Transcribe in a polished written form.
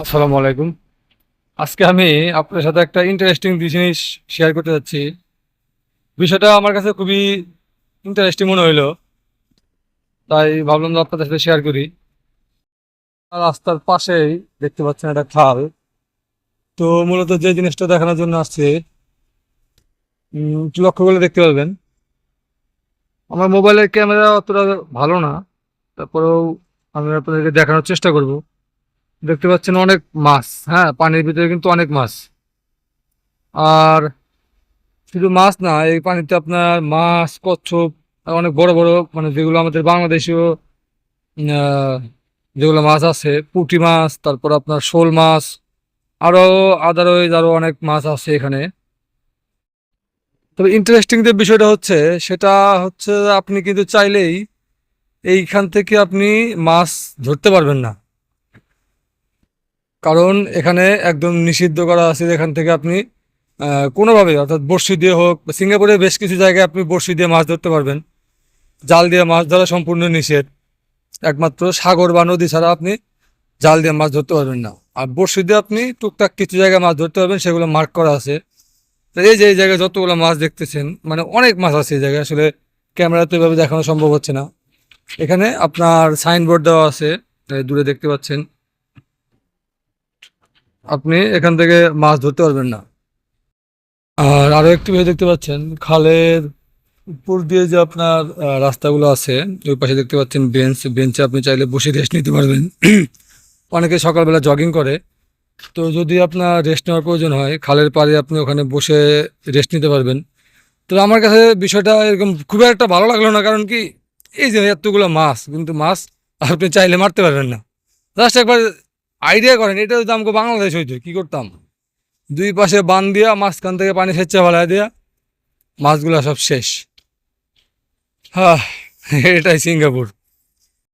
আসসালামু আলাইকুম। আজকে আমি আপনার সাথে একটা ইন্টারেস্টিং জিনিস শেয়ার করতে যাচ্ছি। বিষয়টা আমার কাছে খুবই ইন্টারেস্টিং মনে হইলো, তাই ভাবলাম যে আপনাদের সাথে শেয়ার করি। আর রাস্তার পাশেই দেখতে পাচ্ছেন একটা খাল। তো মূলত যে জিনিসটা দেখানোর জন্য আসছে, একটু লক্ষ্য করলে দেখতে পারবেন। আমার মোবাইলের ক্যামেরা অতটা ভালো না, তারপরেও আমি আপনাদেরকে দেখানোর চেষ্টা করব। দেখতে পাচ্ছেন অনেক মাছ, হ্যাঁ, পানির ভিতরে কিন্তু অনেক মাছ। আর শুধু মাছ না, এই পানিতে আপনার মাছ, কচ্ছপ আর অনেক বড় বড়, মানে যেগুলো আমাদের বাংলাদেশীয় আহ, যেগুলো মাছ আছে, পুঁটি মাছ, তারপর আপনার শোল মাছ, আরো আদারওয়াইজ আরো অনেক মাছ আছে এখানে। তবে ইন্টারেস্টিং যে বিষয়টা হচ্ছে, সেটা হচ্ছে আপনি কিন্তু চাইলেই এইখান থেকে আপনি মাছ ধরতে পারবেন না, কারণ এখানে একদম নিষিদ্ধ করা আছে যে এখান থেকে আপনি কোনোভাবে, অর্থাৎ বড়শি দিয়ে হোক, বা সিঙ্গাপুরে বেশ কিছু জায়গায় আপনি বড়শি দিয়ে মাছ ধরতে পারবেন। জাল দিয়ে মাছ ধরা সম্পূর্ণ নিষেধ। একমাত্র সাগর বা নদী ছাড়া আপনি জাল দিয়ে মাছ ধরতে পারবেন না। আর বড়শি দিয়ে আপনি টুকটাক কিছু জায়গায় মাছ ধরতে পারবেন, সেগুলো মার্ক করা আছে। তো এই যে এই জায়গায় যতগুলো মাছ দেখতেছেন, মানে অনেক মাছ আছে এই জায়গায়, আসলে ক্যামেরাতে এভাবে দেখানো সম্ভব হচ্ছে না। এখানে আপনার সাইনবোর্ড দেওয়া আছে, এই দূরে দেখতে পাচ্ছেন। আপনি এখান থেকে মাছ ধরতে পারবেন না। আর আরো একটি বিষয় দেখতে পাচ্ছেন, খালের উপর দিয়ে যে আপনার রাস্তাগুলো আছে, ওই পাশে দেখতে পাচ্ছেন বেঞ্চে আপনি চাইলে বসে রেস্ট নিতে পারবেন। অনেকে সকালবেলা জগিং করে, তো যদি আপনার রেস্ট নেওয়ার প্রয়োজন হয়, খালের পাড়ে আপনি ওখানে বসে রেস্ট নিতে পারবেন। তো আমার কাছে বিষয়টা এরকম খুব একটা ভালো লাগলো না, কারণ কি, এই যে এতগুলো মাছ, কিন্তু মাছ আপনি চাইলে মারতে পারবেন না। জাস্ট একবার আইডিয়া করেন, এটা যদি আমাকে বাংলাদেশ হইতো কি করতাম। দুই পাশে বান দিয়া, মাঝখান থেকে পানি সেচে ফেলায় দিয়া, মাছগুলা সব শেষ। হ্যাঁ, এটাই সিঙ্গাপুর।